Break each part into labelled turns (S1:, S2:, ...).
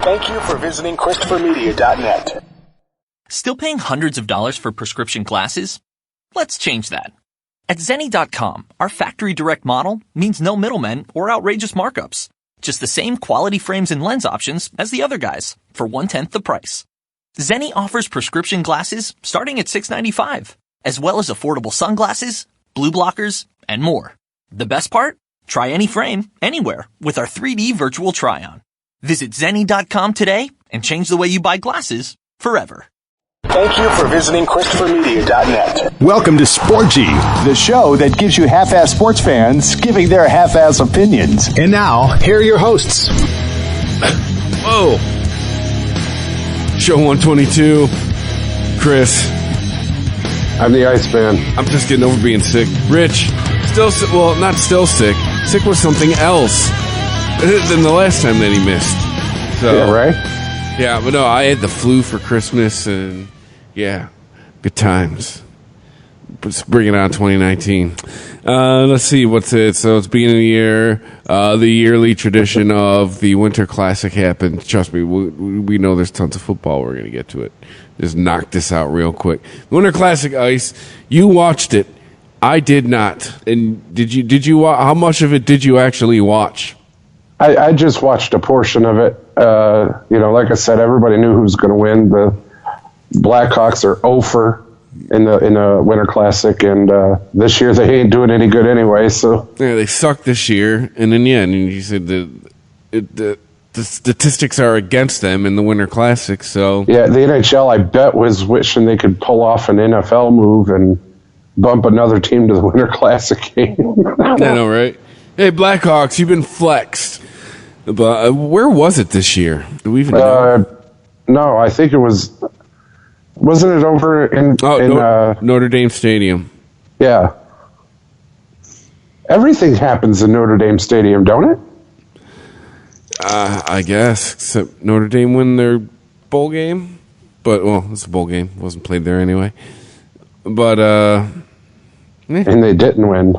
S1: Thank you for visiting ChristopherMedia.net.
S2: Still paying hundreds of dollars for prescription glasses? Let's change that. At Zenni.com, our factory direct model means no middlemen or outrageous markups. Just the same quality frames and lens options as the other guys for 1/10 the price. Zenni offers prescription glasses starting at $6.95, as well as affordable sunglasses, blue blockers, and more. The best part? Try any frame, anywhere, with our 3D virtual try-on. Visit Zenni.com today and change the way you buy glasses forever.
S1: Thank you for visiting ChristopherMedia.net.
S3: Welcome to Sporgy, the show that gives you half-ass sports fans giving their half-ass opinions. And now, here are your hosts.
S4: Whoa. Show 122. Chris.
S5: I'm the Iceman.
S4: I'm just getting over being sick. Rich. Not still sick. Sick with something else than the last time that he missed. So,
S5: yeah, right?
S4: Yeah, but no, I had the flu for Christmas, and yeah, good times. Let's bring it on 2019. Let's see, what's it? So it's beginning of the year. The yearly tradition of the Winter Classic happened. Trust me, we know there's tons of football. We're going to get to it. Just knock this out real quick. The Winter Classic Ice, you watched it. I did not. And did you? How much of it did you actually watch?
S5: I just watched a portion of it. Like I said, everybody knew who was going to win. The Blackhawks are 0-for in the Winter Classic, and this year they ain't doing any good anyway. So
S4: yeah, they sucked this year, and then and you said the statistics are against them in the Winter Classic. So
S5: yeah, the NHL I bet was wishing they could pull off an NFL move and bump another team to the Winter Classic game.
S4: I know, right? Hey, Blackhawks, you've been flexed. But where was it this year? Do we even know?
S5: No, I think it was. Wasn't it over in
S4: Notre Dame Stadium?
S5: Yeah. Everything happens in Notre Dame Stadium, don't it?
S4: I guess, except Notre Dame win their bowl game. But, it's a bowl game. It wasn't played there anyway. But,
S5: And they didn't win.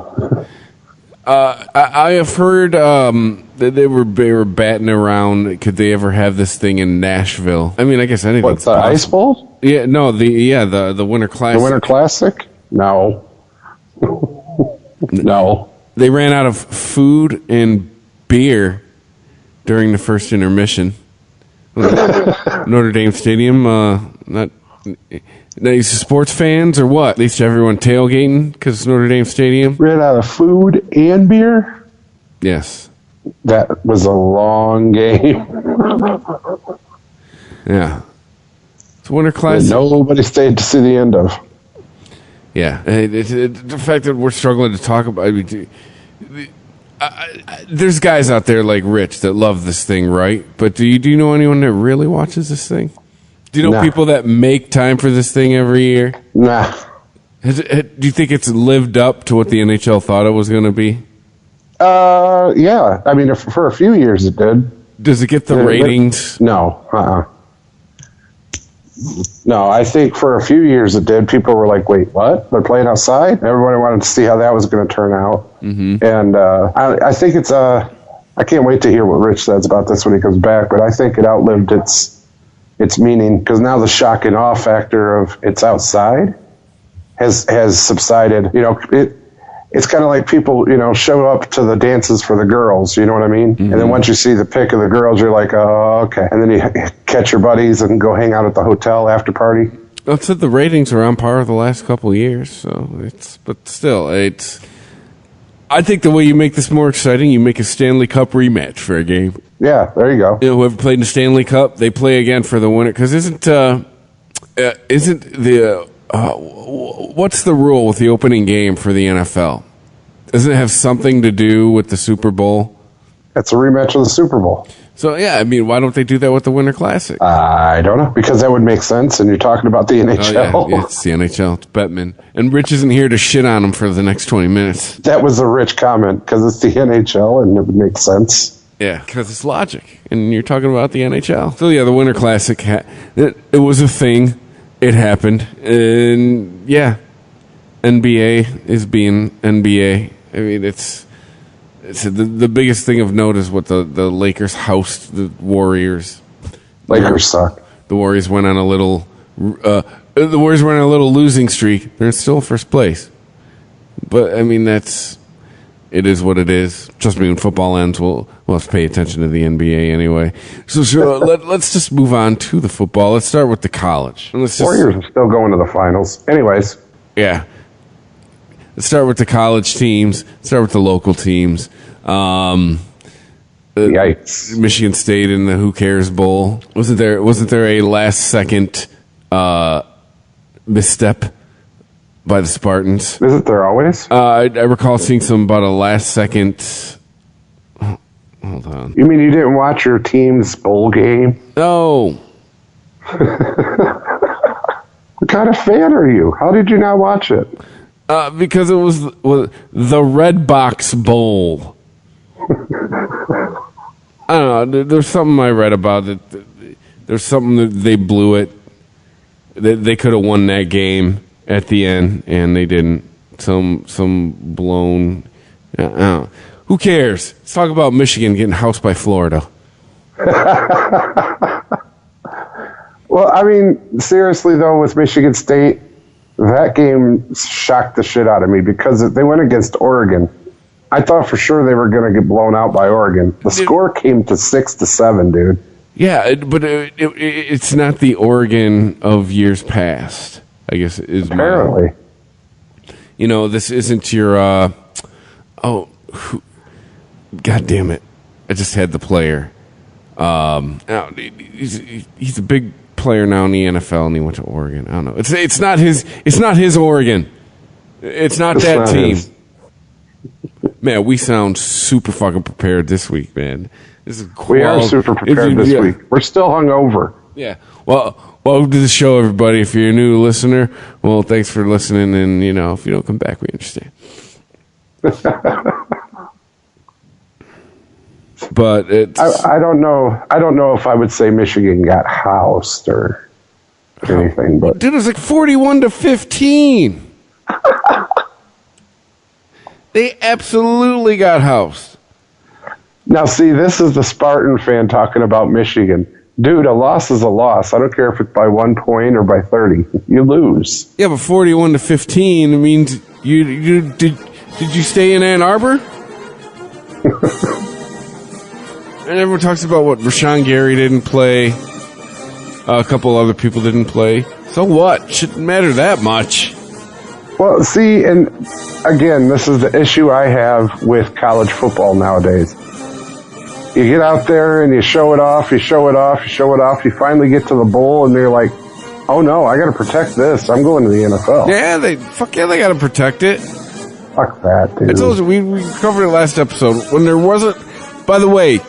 S4: I have heard that they were batting around. Could they ever have this thing in Nashville? I mean, I guess anything.
S5: What's the Ice Bowl?
S4: Yeah, no, the Winter Classic.
S5: The Winter Classic? No. No.
S4: They ran out of food and beer during the first intermission. Notre Dame Stadium, not these sports fans or what? At least everyone tailgating because it's Notre Dame Stadium.
S5: Ran out of food and beer?
S4: Yes.
S5: That was a long game.
S4: Yeah. It's Winter Classic.
S5: Nobody stayed to see the end of.
S4: Yeah. The fact that we're struggling to talk about there's guys out there like Rich that love this thing, right? But do you know anyone that really watches this thing? Do you know people that make time for this thing every year?
S5: Nah.
S4: Do you think it's lived up to what the NHL thought it was going to be?
S5: Yeah. I mean, for a few years it did.
S4: Does it get the ratings?
S5: No. No, I think for a few years it did. People were like, wait, what? They're playing outside? Everybody wanted to see how that was going to turn out. Mm-hmm. And I think it's I can't wait to hear what Rich says about this when he comes back, but I think it outlived its meaning, because now the shock and awe factor of it's outside has subsided. It's kind of like people, show up to the dances for the girls, you know what I mean? Mm-hmm. And then once you see the pic of the girls, you're like, oh, okay. And then you catch your buddies and go hang out at the hotel after party.
S4: Well, said the ratings are on par with the last couple of years, but still, I think the way you make this more exciting, you make a Stanley Cup rematch for a game.
S5: Yeah, there you go.
S4: Whoever played in the Stanley Cup, they play again for the winner. Because what's the rule with the opening game for the NFL? Does it have something to do with the Super Bowl?
S5: It's a rematch of the Super Bowl.
S4: So, yeah, I mean, why don't they do that with the Winter Classic?
S5: I don't know, because that would make sense, and you're talking about the NHL.
S4: Oh, yeah, it's the NHL. It's Bettman. And Rich isn't here to shit on him for the next 20 minutes.
S5: That was a Rich comment, because it's the NHL, and it would make sense.
S4: Yeah, because it's logic, and you're talking about the NHL. So, yeah, the Winter Classic, it was a thing. It happened. And, yeah, NBA is being NBA. I mean, it's the biggest thing of note is what the Lakers housed the Warriors.
S5: Lakers suck.
S4: The Warriors went on a little losing streak. They're still in first place. But I mean, it is what it is. Trust me, when football ends, we'll have to pay attention to the NBA anyway. So let's just move on to the football. Let's start with the college.
S5: Warriors are still going to the finals. Anyways.
S4: Yeah. Let's start with the college teams. Let's start with the local teams.
S5: Yikes.
S4: Michigan State in the Who Cares Bowl. Wasn't there a last second misstep by the Spartans?
S5: Isn't there always?
S4: I recall seeing some about a last second. Hold on.
S5: You mean you didn't watch your team's bowl game?
S4: No.
S5: What kind of fan are you? How did you not watch it?
S4: Because it was the Red Box Bowl. I don't know. There's something I read about it. There's something that they blew it. They could have won that game at the end, and they didn't. Some blown. Who cares? Let's talk about Michigan getting housed by Florida.
S5: Well, I mean, seriously though, with Michigan State, that game shocked the shit out of me because they went against Oregon. I thought for sure they were going to get blown out by Oregon. The score came to 6-7, dude.
S4: Yeah, but it's not the Oregon of years past, I guess is
S5: apparently.
S4: This isn't your. God damn it! I just had the player. He's a big player now in the NFL, and he went to Oregon. I don't know. It's not his. It's not his Oregon. It's not that team. Man, we sound super fucking prepared this week, man.
S5: We are super prepared this week. We're still hungover.
S4: Yeah. Well, welcome to the show, everybody. If you're a new listener, well, thanks for listening. And, if you don't come back, we understand. But it's...
S5: I don't know. I don't know if I would say Michigan got housed or anything. But
S4: dude, it was like 41-15. They absolutely got housed.
S5: Now, see, this is the Spartan fan talking about Michigan. Dude, a loss is a loss. I don't care if it's by 1 point or by 30. You lose.
S4: Yeah, but 41-15 means you did you stay in Ann Arbor? And everyone talks about what Rashawn Gary didn't play. A couple other people didn't play. So what? Shouldn't matter that much.
S5: Well, see, and again, this is the issue I have with college football nowadays. You get out there and you show it off, you finally get to the bowl and they're like, oh no, I gotta protect this. I'm going to the NFL.
S4: Yeah, they gotta protect it.
S5: Fuck that, dude.
S4: I told you, we covered it last episode. When there wasn't, by the way,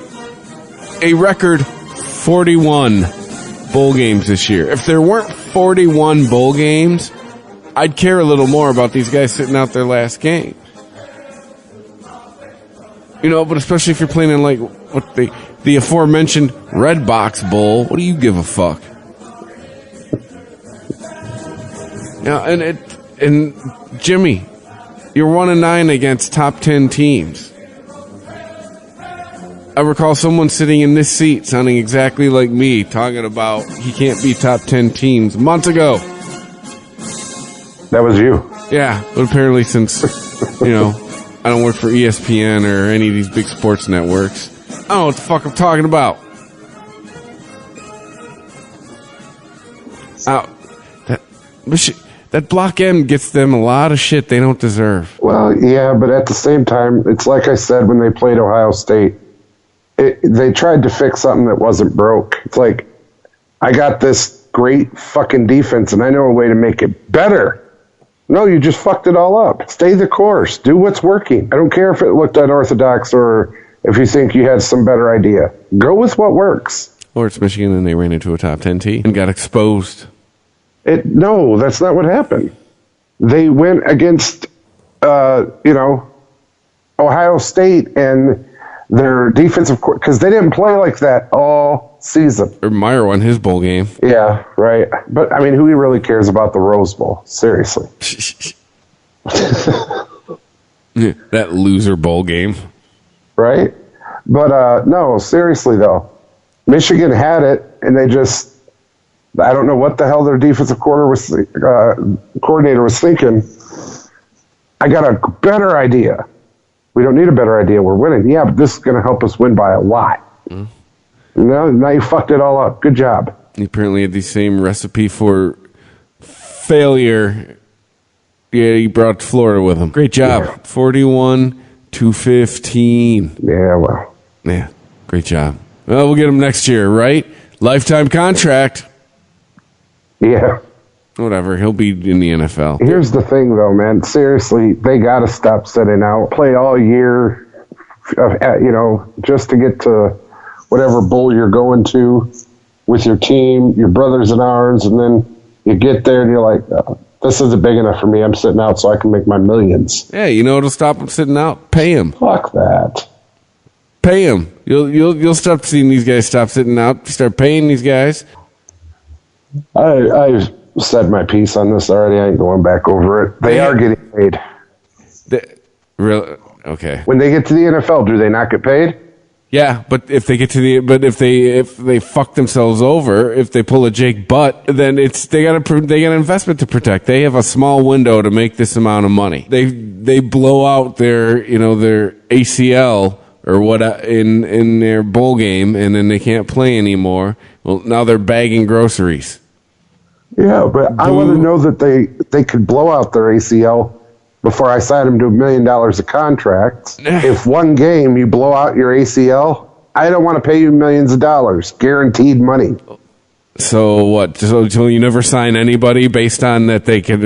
S4: a record 41 bowl games this year. If there weren't 41 bowl games, I'd care a little more about these guys sitting out their last game. But especially if you're playing in like what the aforementioned Red Box Bowl, what do you give a fuck? And Jimmy, you're 1-9 against top 10 teams. I recall someone sitting in this seat sounding exactly like me, talking about he can't beat top 10 teams months ago.
S5: That was you.
S4: Yeah, but apparently since, I don't work for ESPN or any of these big sports networks, I don't know what the fuck I'm talking about. That Block M gets them a lot of shit they don't deserve.
S5: Well, yeah, but at the same time, it's like I said when they played Ohio State. They tried to fix something that wasn't broke. It's like, I got this great fucking defense and I know a way to make it better. No, you just fucked it all up. Stay the course. Do what's working. I don't care if it looked unorthodox or if you think you had some better idea. Go with what works.
S4: Or it's Michigan and they ran into a top 10 team and got exposed.
S5: No, that's not what happened. They went against, Ohio State and their defensive court, because they didn't play like that all season.
S4: Or Meyer won his bowl game.
S5: Yeah, right. But, I mean, who really cares about the Rose Bowl? Seriously.
S4: That loser bowl game.
S5: Right? But, no, seriously, though. Michigan had it, and they just, I don't know what the hell their defensive coordinator was thinking. I got a better idea. We don't need a better idea. We're winning. Yeah, but this is going to help us win by a lot. Now you fucked it all up. Good job.
S4: He apparently had the same recipe for failure. Yeah, he brought Florida with him. Great job.
S5: Yeah.
S4: 41-15.
S5: Yeah, well.
S4: Yeah, great job. Well, we'll get him next year, right? Lifetime contract.
S5: Yeah.
S4: Whatever. He'll be in the NFL.
S5: Here's the thing, though, man. Seriously, they got to stop sitting out. Play all year, just to get to whatever bowl you're going to with your team, your brothers and ours, and then you get there and you're like, this isn't big enough for me. I'm sitting out so I can make my millions.
S4: Yeah, you know what'll stop him sitting out? Pay him.
S5: Fuck that.
S4: Pay him. You'll stop seeing these guys stop sitting out. Start paying these guys.
S5: I've said my piece on this already. I ain't going back over it. They are getting paid.
S4: Really? Okay.
S5: When they get to the NFL, do they not get paid?
S4: Yeah, but if they get to if they fuck themselves over, if they pull a Jake Butt, then they got an investment to protect. They have a small window to make this amount of money. They blow out their ACL or what in their bowl game, and then they can't play anymore. Well, now they're bagging groceries.
S5: Yeah, but I want to know that they could blow out their ACL before I sign them to $1 million of contracts. If one game you blow out your ACL, I don't want to pay you millions of dollars, guaranteed money.
S4: So what? So you never sign anybody based on that they could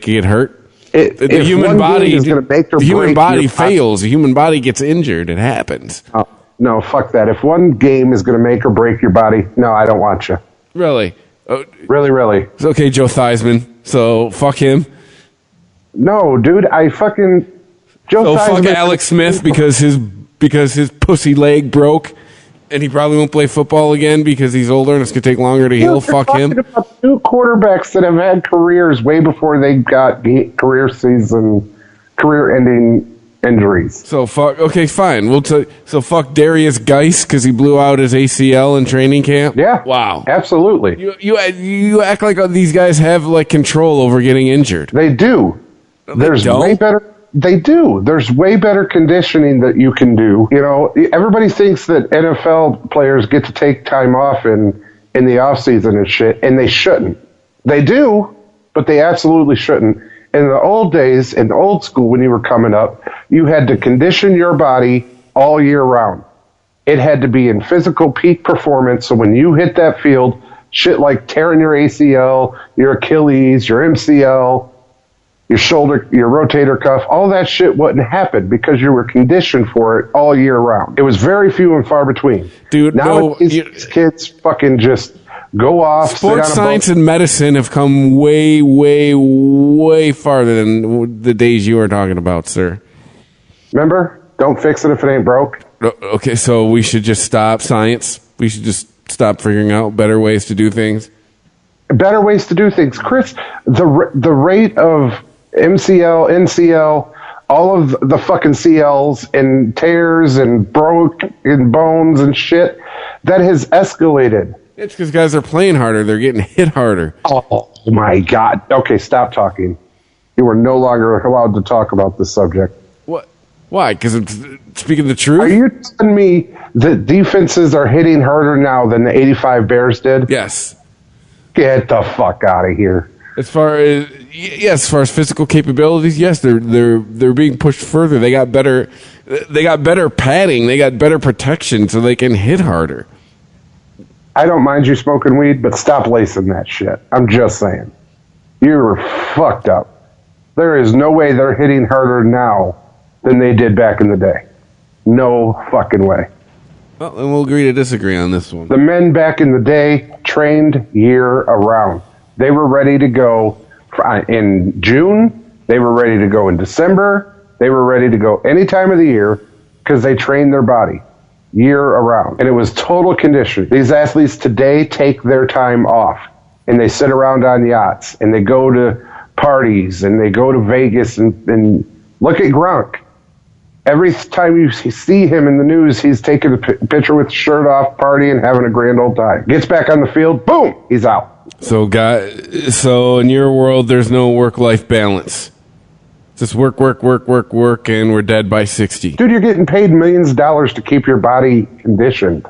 S4: get hurt? The human body is going to make or break. The human body fails. The human body gets injured. It happens.
S5: Oh, no, fuck that. If one game is going to make or break your body, no, I don't want you.
S4: Really?
S5: Really.
S4: Okay, Joe Theismann. So fuck him.
S5: No, dude, Joe Theismann.
S4: Fuck Alex Smith because his pussy leg broke, and he probably won't play football again because he's older and it's gonna take longer to heal. Fuck him.
S5: About two quarterbacks that have had careers way before they got career-ending injuries.
S4: So fuck. Okay, fine. So fuck Darius Geis because he blew out his ACL in training camp.
S5: Yeah.
S4: Wow.
S5: Absolutely.
S4: You act like these guys have like control over getting injured.
S5: They do. There's way better. They do. There's way better conditioning that you can do. You know, everybody thinks that NFL players get to take time off in the off season and shit, and they shouldn't. They do, but they absolutely shouldn't. In the old days, in the old school, when you were coming up, you had to condition your body all year round. It had to be in physical peak performance. So when you hit that field, shit like tearing your ACL, your Achilles, your MCL, your shoulder, your rotator cuff, all that shit wouldn't happen because you were conditioned for it all year round. It was very few and far between.
S4: Dude,
S5: these kids fucking just go off.
S4: Sports science and medicine have come way, way, way farther than the days you were talking about, sir.
S5: Remember? Don't fix it if it ain't broke.
S4: Okay, so we should just stop science. We should just stop figuring out better ways to do things.
S5: Better ways to do things. Chris, the rate of MCL, NCL, all of the fucking CLs and tears and broken bones and shit, that has escalated.
S4: It's because guys are playing harder. They're getting hit harder.
S5: Oh, my God. Okay, stop talking. You are no longer allowed to talk about this subject.
S4: What? Why? Because it's speaking the truth?
S5: Are you telling me that defenses are hitting harder now than the 85 Bears did?
S4: Yes.
S5: Get the fuck out of here.
S4: As far as physical capabilities, yes, they're being pushed further. They got better padding, they got better protection, so they can hit harder.
S5: I don't mind you smoking weed, but stop lacing that shit. I'm just saying. You're fucked up. There is no way they're hitting harder now than they did back in the day. No fucking way.
S4: Well, then we'll agree to disagree on this one.
S5: The men back in the day trained year-round. They were ready to go in June. They were ready to go in December. They were ready to go any time of the year because they trained their body year-round. And it was total conditioning. These athletes today take their time off, and they sit around on yachts, and they go to parties, and they go to Vegas, and look at Gronk. Every time you see him in the news, he's taking a picture with his shirt off, partying, having a grand old time. Gets back on the field, boom, he's out.
S4: So in your world, there's no work-life balance. Just work, and we're dead by 60.
S5: Dude, you're getting paid millions of dollars to keep your body conditioned.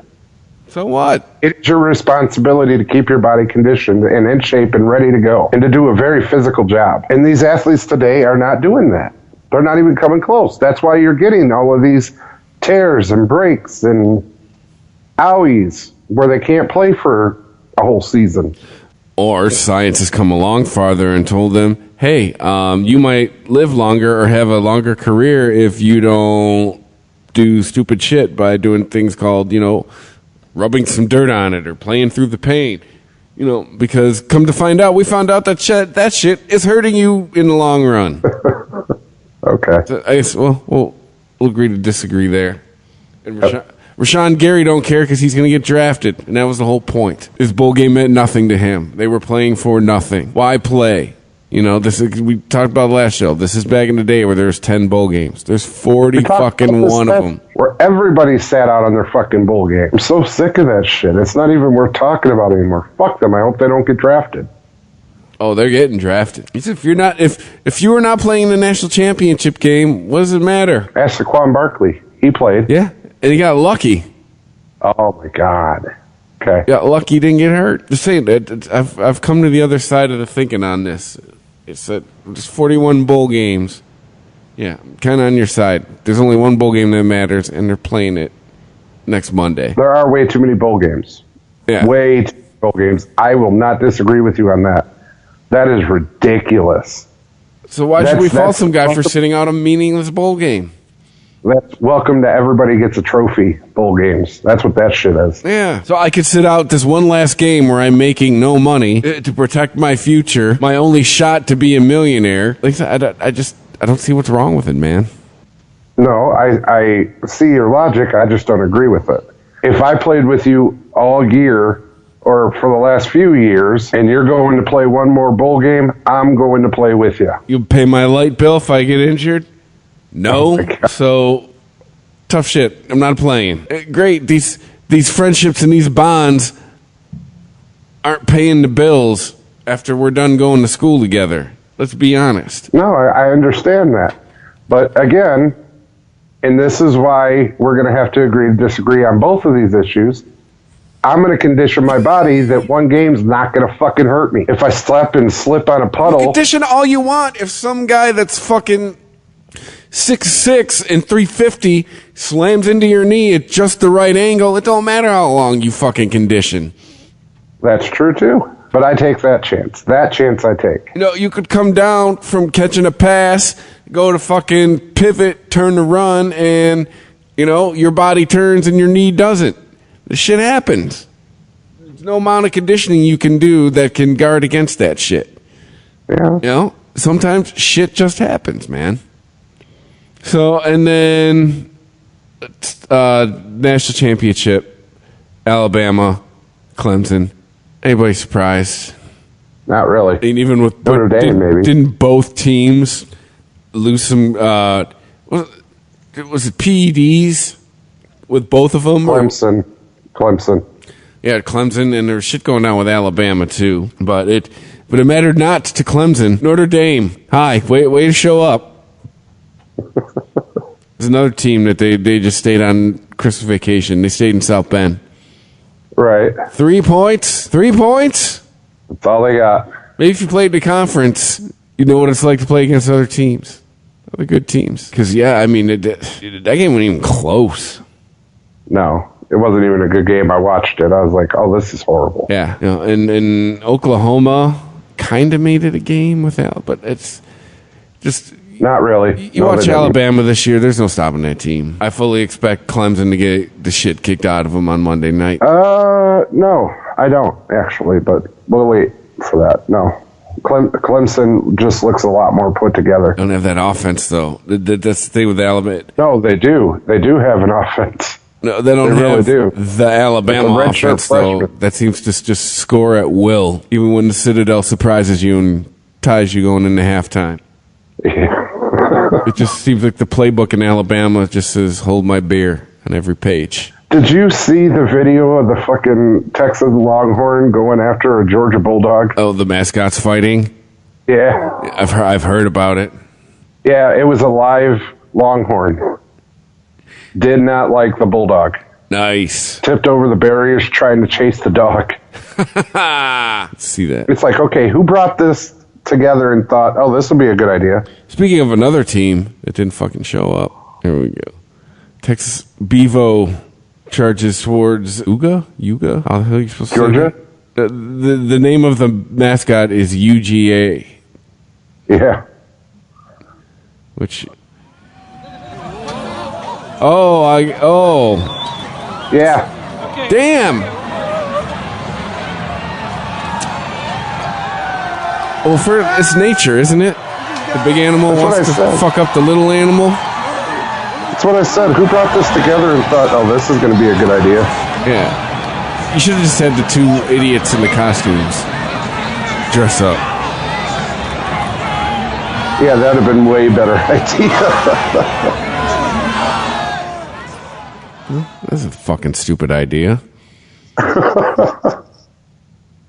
S4: So what?
S5: It's your responsibility to keep your body conditioned and in shape and ready to go and to do a very physical job. And these athletes today are not doing that. They're not even coming close. That's why you're getting all of these tears and breaks and owies where they can't play for a whole season.
S4: Or science has come along farther and told them, hey, you might live longer or have a longer career if you don't do stupid shit by doing things called, rubbing some dirt on it or playing through the pain. Because come to find out, we found out that shit is hurting you in the long run.
S5: Okay.
S4: So I guess we'll agree to disagree there. And Rashawn Gary don't care because he's going to get drafted, and that was the whole point. This bowl game meant nothing to him. They were playing for nothing. Why play? We talked about last show. This is back in the day where there's 10 bowl games. There's 40 fucking one of them.
S5: Where everybody sat out on their fucking bowl game. I'm so sick of that shit. It's not even worth talking about anymore. Fuck them. I hope they don't get drafted.
S4: Oh, they're getting drafted. If you were not playing the national championship game, what does it matter?
S5: Ask Saquon Barkley. He played.
S4: Yeah, and he got lucky.
S5: Oh my God. Okay.
S4: Got lucky, he didn't get hurt. Just saying that I've come to the other side of the thinking on this. It's that just 41 bowl games. Yeah, kind of on your side. There's only one bowl game that matters, and they're playing it next Monday.
S5: There are way too many bowl games.
S4: Yeah.
S5: Way too many bowl games. I will not disagree with you on that. That is ridiculous.
S4: So why should we fault some guy for sitting out a meaningless bowl game?
S5: That's welcome to everybody gets a trophy bowl games. That's what that shit is.
S4: Yeah. So I could sit out this one last game where I'm making no money to protect my future, my only shot to be a millionaire. Like I don't see what's wrong with it, man.
S5: No, I see your logic. I just don't agree with it. If I played with you all year or for the last few years and you're going to play one more bowl game, I'm going to play with you.
S4: You pay my light bill if I get injured? No. So tough shit. I'm not playing. Great. These friendships and these bonds aren't paying the bills after we're done going to school together. Let's be honest.
S5: No, I understand that. But again, and this is why we're going to have to agree to disagree on both of these issues, I'm going to condition my body that one game's not going to fucking hurt me. If I slip and slip on a puddle...
S4: Condition all you want. If some guy that's fucking 6'6" and 350 slams into your knee at just the right angle, it don't matter how long you fucking condition.
S5: That's true, too. But I take that chance. That chance I take.
S4: You could come down from catching a pass, go to fucking pivot, turn to run, and, your body turns and your knee doesn't. This shit happens. There's no amount of conditioning you can do that can guard against that shit.
S5: Yeah.
S4: Sometimes shit just happens, man. So, and then national championship, Alabama, Clemson. Anybody surprised?
S5: Not really.
S4: And even with
S5: Notre Dame, maybe.
S4: Didn't both teams lose some? Was it PEDs with both of them?
S5: Clemson.
S4: Yeah, Clemson, and there's shit going on with Alabama too. But it mattered not to Clemson. Notre Dame. Hi, way to show up. There's another team that they just stayed on Christmas vacation. They stayed in South Bend.
S5: Right.
S4: 3 points. 3 points.
S5: That's all they got.
S4: Maybe if you played the conference, you know what it's like to play against other teams, other good teams. Because that game wasn't even close.
S5: No, it wasn't even a good game. I watched it. I was like, oh, this is horrible.
S4: Yeah. And Oklahoma kind of made it a game without, but it's just...
S5: Not really.
S4: You watch Alabama this year, there's no stopping that team. I fully expect Clemson to get the shit kicked out of them on Monday night.
S5: No, I don't, actually, but we'll wait for that. No. Clemson just looks a lot more put together.
S4: Don't have that offense, though. That's the thing with Alabama.
S5: No, they do. They do have an offense.
S4: No, they don't have
S5: really
S4: the Alabama offense, though. That seems to just score at will, even when the Citadel surprises you and ties you going into halftime.
S5: Yeah.
S4: It just seems like the playbook in Alabama just says, hold my beer on every page.
S5: Did you see the video of the fucking Texas Longhorn going after a Georgia Bulldog?
S4: Oh, the mascots fighting?
S5: Yeah.
S4: I've heard about it.
S5: Yeah, it was a live Longhorn. Did not like the Bulldog.
S4: Nice.
S5: Tipped over the barriers trying to chase the dog.
S4: Let's see that.
S5: It's like, okay, who brought this together and thought, oh, this would be a good idea?
S4: Speaking of another team that didn't fucking show up, here we go. Texas Bevo charges towards Uga? How the hell are you supposed to
S5: Georgia?
S4: say that? The name of the mascot is UGA.
S5: Yeah.
S4: Which...
S5: Yeah.
S4: Damn! Well, it's nature, isn't it? The big animal
S5: That's
S4: wants to
S5: what I said.
S4: fuck up the little animal.
S5: That's what I said. Who brought this together and thought, oh, this is going to be a good idea?
S4: Yeah. You should have just had the two idiots in the costumes dress up.
S5: Yeah, that'd have been way better idea.
S4: That's a fucking stupid idea.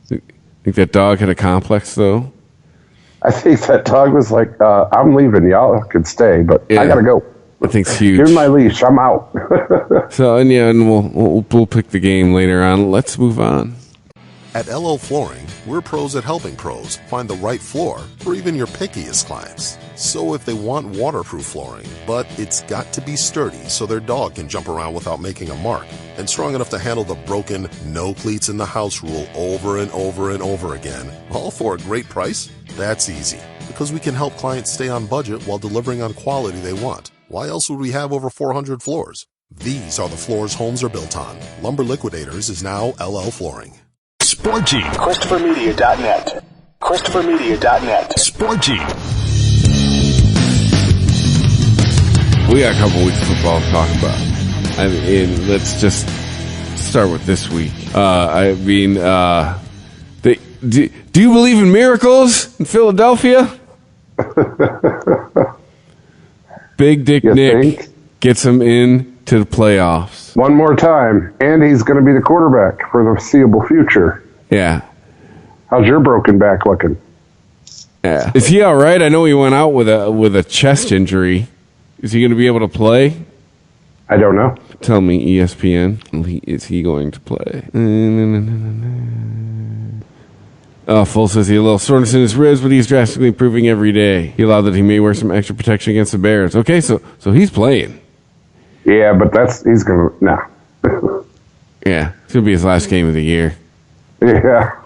S4: Think that dog had a complex, though?
S5: I think that dog was like, I'm leaving. Y'all can stay, but
S4: Yeah.
S5: I got to go.
S4: I think it's huge.
S5: Give me my leash. I'm out.
S4: So, and we'll pick the game later on. Let's move on.
S6: At LL Flooring, we're pros at helping pros find the right floor for even your pickiest clients. So if they want waterproof flooring, but it's got to be sturdy so their dog can jump around without making a mark, and strong enough to handle the broken, no cleats in the house rule over and over and over again, all for a great price? That's easy, because we can help clients stay on budget while delivering on quality they want. Why else would we have over 400 floors? These are the floors homes are built on. Lumber Liquidators is now LL Flooring.
S3: Sporgy.
S1: ChristopherMedia.net. ChristopherMedia.net.
S3: Sporgy.
S4: We got a couple weeks of football to talk about. I mean, let's just start with this week. Do you believe in miracles in Philadelphia? Big Dick
S5: You
S4: Nick
S5: think?
S4: gets him into the playoffs.
S5: One more time, and he's going to be the quarterback for the foreseeable future.
S4: Yeah.
S5: How's your broken back looking?
S4: Yeah. Is he all right? I know he went out with a chest injury. Is he going to be able to play?
S5: I don't know.
S4: Tell me, ESPN. Is he going to play? Full says he had a little soreness in his ribs, but he's drastically improving every day. He allowed that he may wear some extra protection against the Bears. Okay, so he's playing.
S5: Yeah, but he's going to, nah.
S4: Yeah, it's going to be his last game of the year.
S5: Yeah.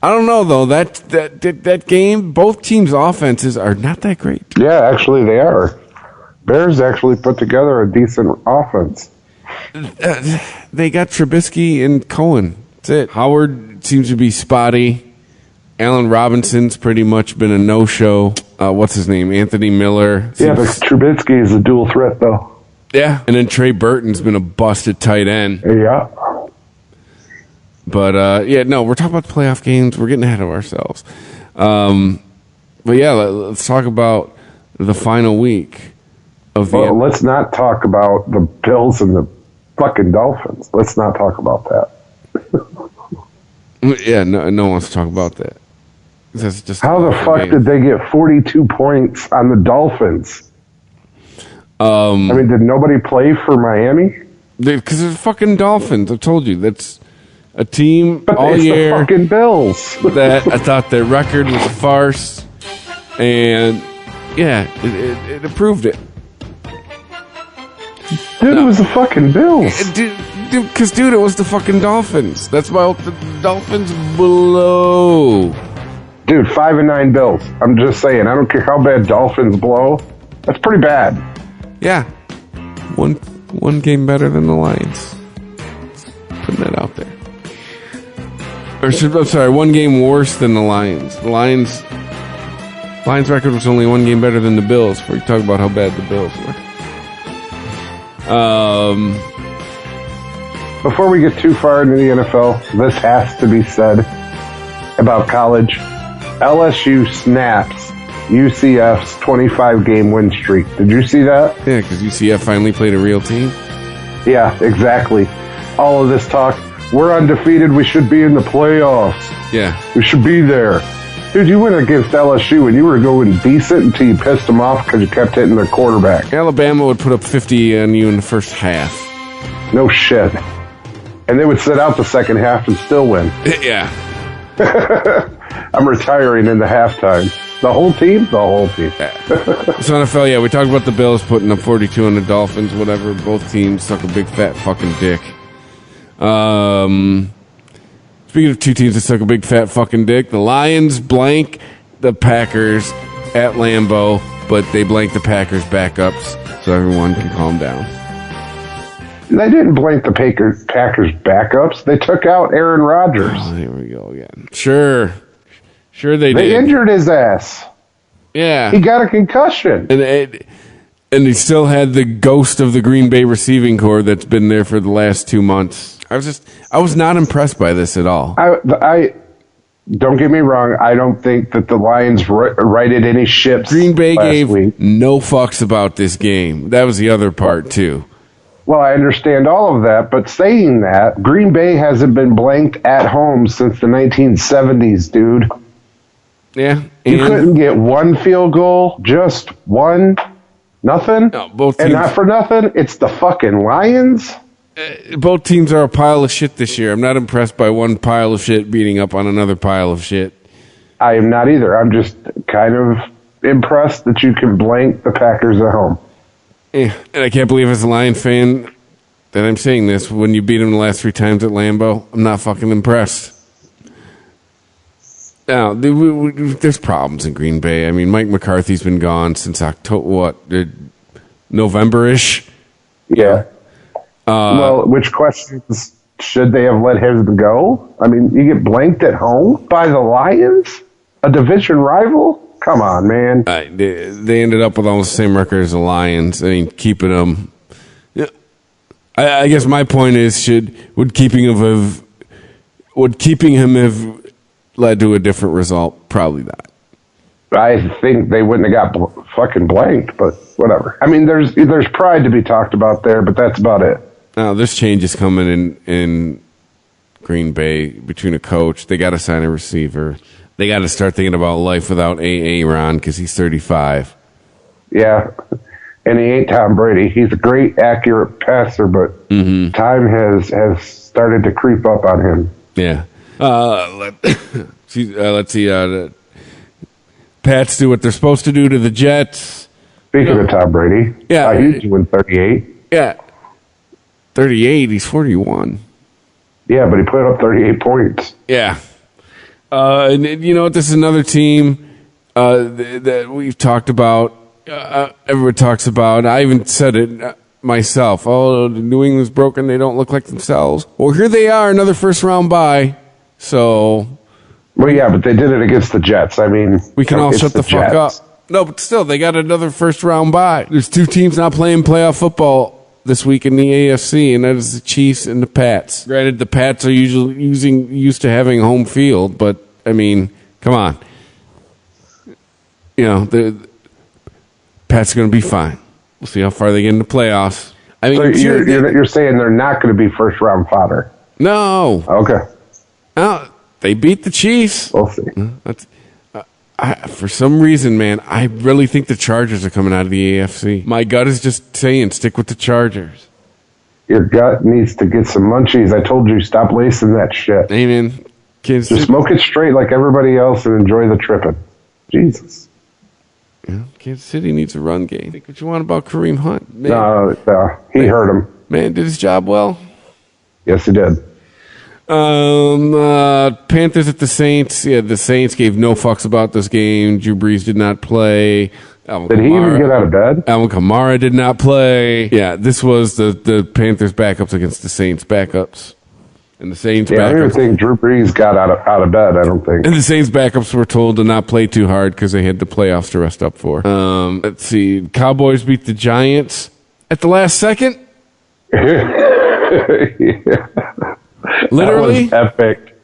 S4: I don't know, though. That game, both teams' offenses are not that great.
S5: Yeah, actually they are. Bears actually put together a decent offense.
S4: They got Trubisky and Cohen. That's it. Howard seems to be spotty. Allen Robinson's pretty much been a no-show. What's his name? Anthony Miller.
S5: Yeah, but Trubisky is a dual threat, though.
S4: Yeah. And then Trey Burton's been a busted tight end.
S5: Yeah.
S4: But, we're talking about the playoff games. We're getting ahead of ourselves. But, yeah, let's talk about the final week of the...
S5: Well, let's not talk about the Bills and the fucking Dolphins. Let's not talk about that.
S4: Yeah, no one wants to talk about that. That's just
S5: How the fuck did they get 42 points on the Dolphins? I mean, did nobody play for Miami?
S4: Because it's fucking Dolphins. I told you. That's a team
S5: But
S4: all
S5: it's
S4: year
S5: the fucking Bills.
S4: that I thought their record was a farce. And, yeah, it approved it.
S5: Dude, it was the fucking Bills.
S4: Because, dude, it was the fucking Dolphins. That's why the Dolphins blow.
S5: Dude, 5-9 Bills. I'm just saying. I don't care how bad Dolphins blow. That's pretty bad.
S4: Yeah. One game better than the Lions. Putting that out there. I'm sorry, one game worse than the Lions. The Lions record was only one game better than the Bills. Before you talk about how bad the Bills were.
S5: Before we get too far into the NFL, this has to be said about college. LSU snaps UCF's 25-game win streak. Did you see that?
S4: Yeah, because UCF finally played a real team.
S5: Yeah, exactly. All of this talk, we're undefeated, we should be in the playoffs.
S4: Yeah.
S5: We should be there. Dude, you went against LSU and you were going decent until you pissed them off because you kept hitting their quarterback.
S4: Alabama would put up 50 on you in the first half.
S5: No shit. And they would sit out the second half and still win.
S4: Yeah.
S5: I'm retiring in the halftime. The whole team? The whole team.
S4: So NFL, yeah, we talked about the Bills putting up 42 on the Dolphins, whatever. Both teams suck a big fat fucking dick. Speaking of two teams that suck a big fat fucking dick, the Lions blank the Packers at Lambeau, but they blank the Packers backups, so everyone can calm down.
S5: They didn't blank the Packers backups. They took out Aaron Rodgers.
S4: Oh, here we go again. Sure they did.
S5: They injured his ass.
S4: Yeah.
S5: He got a concussion.
S4: And he still had the ghost of the Green Bay receiving corps that's been there for the last 2 months. I was not impressed by this at all.
S5: I don't get me wrong. I don't think that the Lions righted any ships.
S4: Green Bay
S5: last
S4: gave
S5: week.
S4: no fucks about this game. That was the other part too.
S5: Well, I understand all of that, but saying that, Green Bay hasn't been blanked at home since the 1970s, dude.
S4: Yeah.
S5: You couldn't get one field goal, just one, nothing.
S4: No, both
S5: and
S4: teams,
S5: not for nothing, it's the fucking Lions.
S4: Both teams are a pile of shit this year. I'm not impressed by one pile of shit beating up on another pile of shit.
S5: I am not either. I'm just kind of impressed that you can blank the Packers at home.
S4: And I can't believe as a Lion fan that I'm saying this. When you beat them the last 3 times at Lambeau, I'm not fucking impressed. Now, there's problems in Green Bay. I mean, Mike McCarthy's been gone since November-ish?
S5: Yeah. Well, which questions should they have let him go? I mean, you get blanked at home by the Lions? A division rival? Come on, man.
S4: They ended up with almost the same record as the Lions. I mean, keeping them. Yeah, I guess my point is, would keeping him have led to a different result? Probably not.
S5: I think they wouldn't have got fucking blanked, but whatever. I mean, there's pride to be talked about there, but that's about it.
S4: Now, there's changes coming in Green Bay between a coach. They got to sign a receiver. They got to start thinking about life without Aaron because he's 35.
S5: Yeah, and he ain't Tom Brady. He's a great, accurate passer, but time has started to creep up on him.
S4: Yeah. Let's see. Pats do what they're supposed to do to the Jets.
S5: Speaking of Tom Brady,
S4: yeah,
S5: he's doing 38.
S4: Yeah, 38. He's 41.
S5: Yeah, but he put up 38 points.
S4: Yeah. And you know what? This is another team that we've talked about. Everyone talks about. I even said it myself. Oh, New England's broken. They don't look like themselves. Well, here they are, another first-round bye. So.
S5: Well, yeah, but they did it against the Jets. I mean,
S4: we can all shut the fuck up. No, but still, they got another first-round bye. There's 2 teams not playing playoff football this week in the AFC, and that is the Chiefs and the Pats. Granted, the Pats are usually used to having home field, but I mean, come on. You know, the Pats are going to be fine. We'll see how far they get in the playoffs. I mean,
S5: so you're saying they're not going to be first-round fodder?
S4: No.
S5: Okay.
S4: No, they beat the Chiefs.
S5: We'll see.
S4: For some reason, man, I really think the Chargers are coming out of the AFC. My gut is just saying, stick with the Chargers.
S5: Your gut needs to get some munchies. I told you, stop lacing that shit.
S4: Amen.
S5: Just smoke it straight like everybody else and enjoy the tripping. Jesus.
S4: Yeah, Kansas City needs a run game. Think what you want about Kareem Hunt. Man.
S5: No, he hurt him.
S4: Man, did his job well.
S5: Yes, he did.
S4: Panthers at the Saints. Yeah, the Saints gave no fucks about this game. Drew Brees did not play.
S5: Did he even get out of bed?
S4: Alvin Kamara did not play. Yeah, this was the Panthers backups against the Saints backups. And the Saints backups.
S5: I don't think Drew Brees got out of bed, I don't think.
S4: And the Saints backups were told to not play too hard because they had the playoffs to rest up for. Let's see. Cowboys beat the Giants at the last second.
S5: Yeah.
S4: Literally?
S5: That was epic.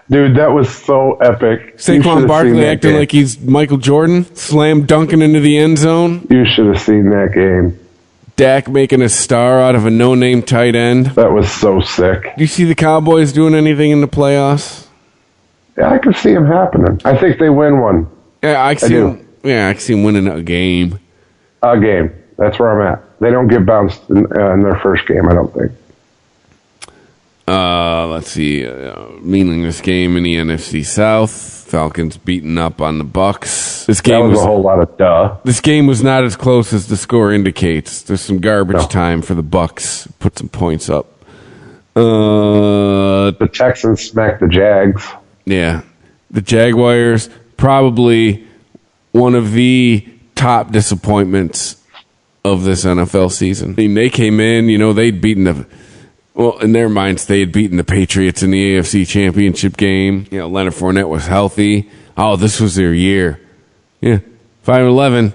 S5: Dude, that was so epic. You should
S4: Saquon
S5: have
S4: Barkley
S5: seen that
S4: acting
S5: game.
S4: like he's Michael Jordan, slam dunking into the end zone.
S5: You should have seen that game.
S4: Dak making a star out of a no-name tight end.
S5: That was so sick.
S4: Do you see the Cowboys doing anything in the playoffs?
S5: Yeah, I could see him happening. I think they win one.
S4: Yeah, I see
S5: do.
S4: him. Yeah, I see him winning a game.
S5: A game. That's where I'm at. They don't get bounced in their first game, I don't think.
S4: Let's see. Meaningless game in the NFC South. Falcons beating up on the Bucks. This
S5: That
S4: game
S5: was a whole lot of duh.
S4: This game was not as close as the score indicates. There's some garbage
S5: No.
S4: time for the Bucks. Put some points up.
S5: The Texans smacked the Jags.
S4: Yeah, the Jaguars probably one of the top disappointments of this NFL season. I mean, they came in, they'd beaten in their minds, they had beaten the Patriots in the AFC Championship game. Leonard Fournette was healthy. Oh, this was their year. Yeah, 5-11.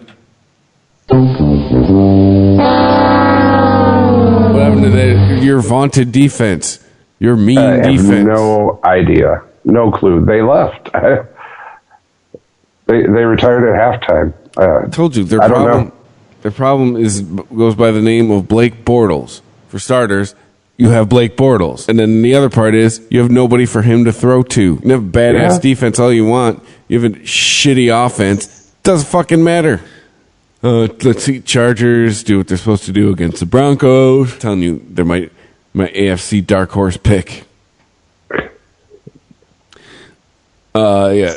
S4: What happened to your vaunted defense? Your mean
S5: I have
S4: defense.
S5: no idea. No clue. They left. They retired at halftime.
S4: I told you
S5: I don't know.
S4: Their problem goes by the name of Blake Bortles. For starters, you have Blake Bortles, and then the other part is you have nobody for him to throw to. You have badass
S5: Yeah.
S4: defense all you want. You have a shitty offense. Doesn't fucking matter. Let's see, Chargers do what they're supposed to do against the Broncos. I'm telling you, they're my AFC dark horse pick. Yeah,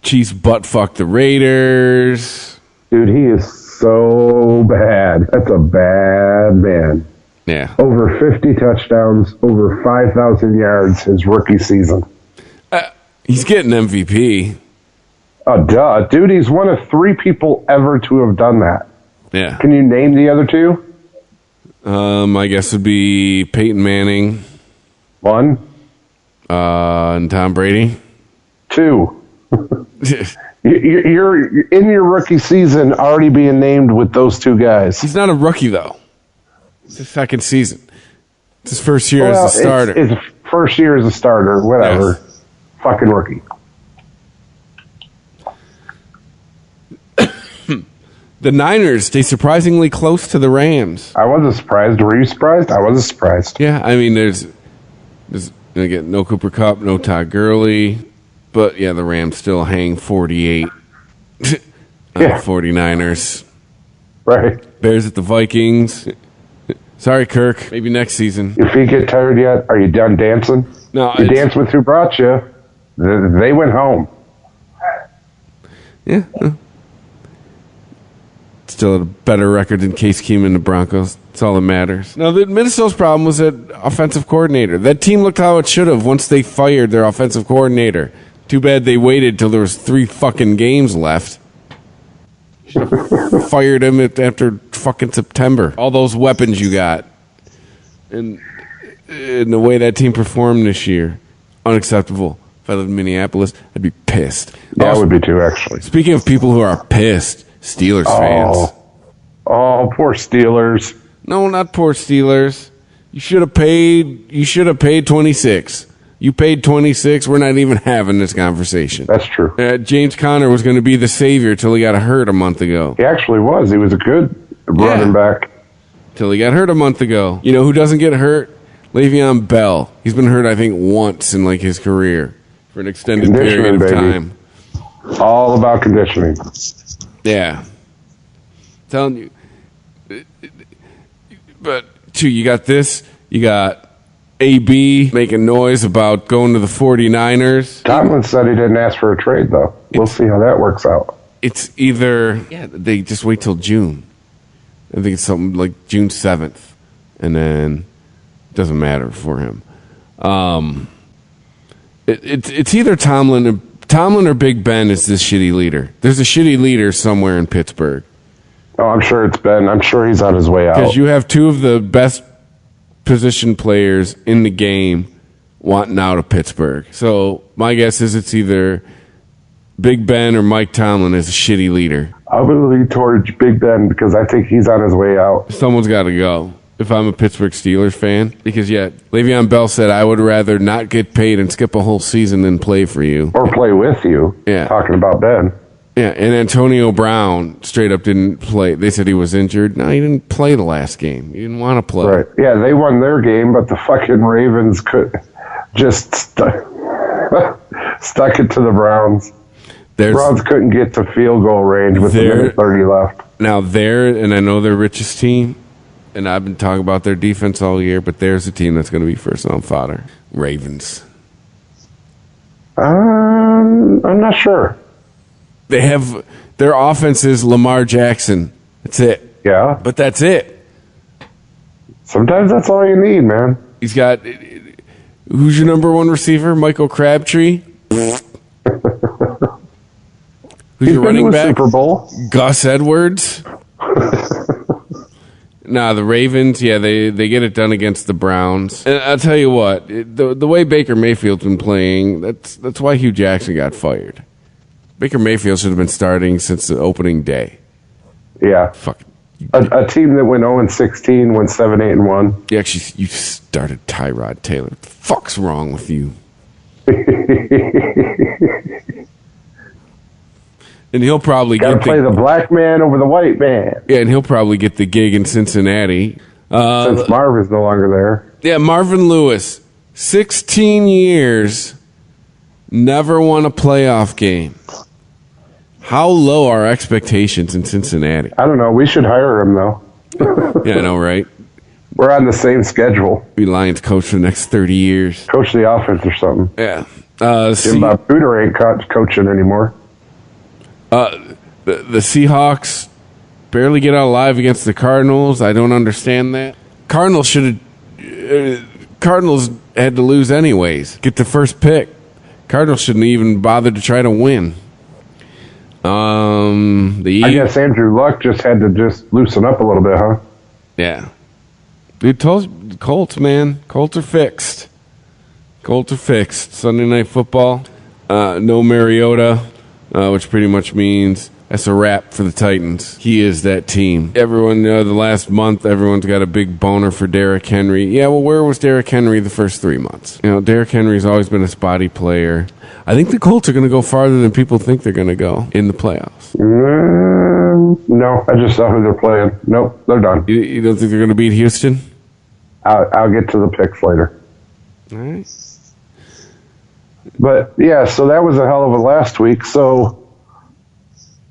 S4: Chiefs butt fuck the Raiders.
S5: Dude, he is so bad. That's a bad man.
S4: Yeah.
S5: Over 50 touchdowns, over 5,000 yards his rookie season.
S4: He's getting MVP.
S5: Oh, duh. Dude, he's one of 3 people ever to have done that.
S4: Yeah.
S5: Can you name the other 2?
S4: I guess it'd be Peyton Manning,
S5: 1,
S4: and Tom Brady.
S5: 2. You're in your rookie season already being named with those 2 guys.
S4: He's not a rookie though. It's his second season. It's his first year as a starter.
S5: It's first year as a starter, whatever.
S4: Yes.
S5: Fucking rookie.
S4: The Niners stay surprisingly close to the Rams.
S5: I wasn't surprised. Were you surprised? I wasn't surprised.
S4: Yeah, I mean, there's again, no Cooper Kupp, no Todd Gurley, but yeah, the Rams still hang 48.
S5: Yeah.
S4: 49ers.
S5: Right.
S4: Bears at the Vikings. Sorry, Kirk. Maybe next season.
S5: Your feet get tired yet? Are you done dancing?
S4: No,
S5: You
S4: it's-
S5: danced with who brought you. They went home.
S4: Yeah. Still had a better record than Case Keenum and the Broncos. That's all that matters. No, the Minnesota's problem was that offensive coordinator. That team looked how it should have once they fired their offensive coordinator. Too bad they waited till there was 3 fucking games left. Fired him after fucking September. All those weapons you got. And the way that team performed this year, unacceptable. If I lived in Minneapolis, I'd be pissed.
S5: Yeah, I
S4: Also,
S5: would be too, actually.
S4: speaking of people who are pissed, Steelers fans.
S5: Oh, poor Steelers.
S4: No, not poor Steelers. You should have paid 26. You paid 26. We're not even having this conversation.
S5: That's true.
S4: James Conner was going to be the savior till he got hurt a month ago.
S5: He actually was. He was a good running back.
S4: Till he got hurt a month ago. You know who doesn't get hurt? Le'Veon Bell. He's been hurt, I think, once in his career for an extended period of
S5: Conditioning, baby.
S4: time.
S5: All about conditioning.
S4: Yeah. Telling you. But, too, you got this. You got AB making noise about going to the 49ers.
S5: Tomlin said he didn't ask for a trade, though. We'll see how that works out.
S4: It's either, they just wait till June. I think it's something like June 7th. And then it doesn't matter for him. It's either Tomlin or Big Ben is this shitty leader. There's a shitty leader somewhere in Pittsburgh.
S5: Oh, I'm sure it's Ben. I'm sure he's on his way out.
S4: Because you have 2 of the best position players in the game wanting out of Pittsburgh. So my guess is it's either Big Ben or Mike Tomlin is a shitty leader.
S5: I'm going to lean towards Big Ben because I think he's on his way out.
S4: Someone's got to go. if I'm a Pittsburgh Steelers fan. Because, yeah, Le'Veon Bell said, I would rather not get paid and skip a whole season than play for you.
S5: Or play with you.
S4: Yeah.
S5: Talking about Ben.
S4: Yeah, and Antonio Brown straight up didn't play. They said he was injured. No, he didn't play the last game. He didn't want to play.
S5: Right. Yeah, they won their game, but the fucking Ravens could just stuck it to the Browns. Browns couldn't get to field goal range with a minute 30 left.
S4: Now, and I know their richest team, and I've been talking about their defense all year, but there's a team that's going to be first on fodder. Ravens.
S5: I'm not sure.
S4: They have their offense is Lamar Jackson. That's it.
S5: Yeah.
S4: But that's it.
S5: Sometimes that's all you need, man.
S4: He's got, who's your number one receiver? Michael Crabtree? Who's your running back?
S5: Super Bowl.
S4: Gus Edwards? Nah, the Ravens, yeah, they get it done against the Browns. And I'll tell you what, the way Baker Mayfield's been playing, that's why Hugh Jackson got fired. Baker Mayfield should have been starting since the opening day.
S5: Yeah.
S4: Fuck.
S5: A team that went 0-16 went 7-8-1.
S4: You started Tyrod Taylor. What the fuck's wrong with you? And he'll probably
S5: play the black man over the white man.
S4: Yeah, and he'll probably get the gig in Cincinnati.
S5: Since Marvin's no longer there.
S4: Yeah, Marvin Lewis, 16 years, never won a playoff game. How low are expectations in Cincinnati?
S5: I don't know. We should hire him, though.
S4: Yeah, I know, right?
S5: We're on the same schedule.
S4: Be Lions coach for the next 30 years.
S5: Coach the offense or something.
S4: Yeah.
S5: Jim Bob Cooter ain't coaching anymore.
S4: The Seahawks barely get out alive against the Cardinals. I don't understand that. Cardinals had to lose anyways. Get the first pick. Cardinals shouldn't even bother to try to win.
S5: I guess Andrew Luck just had to loosen up a little bit, huh?
S4: Yeah. Dude, Colts, man. Colts are fixed. Sunday Night Football. No Mariota, which pretty much means that's a wrap for the Titans. He is that team. Everyone, the last month, everyone's got a big boner for Derrick Henry. Yeah, well, where was Derrick Henry the first 3 months? Derrick Henry's always been a spotty player. I think the Colts are going to go farther than people think they're going to go in the playoffs.
S5: No, I just saw who they're playing. Nope, they're done.
S4: You don't think they're going to beat Houston?
S5: I'll get to the picks later.
S4: All right.
S5: But, yeah, so that was a hell of a last week. So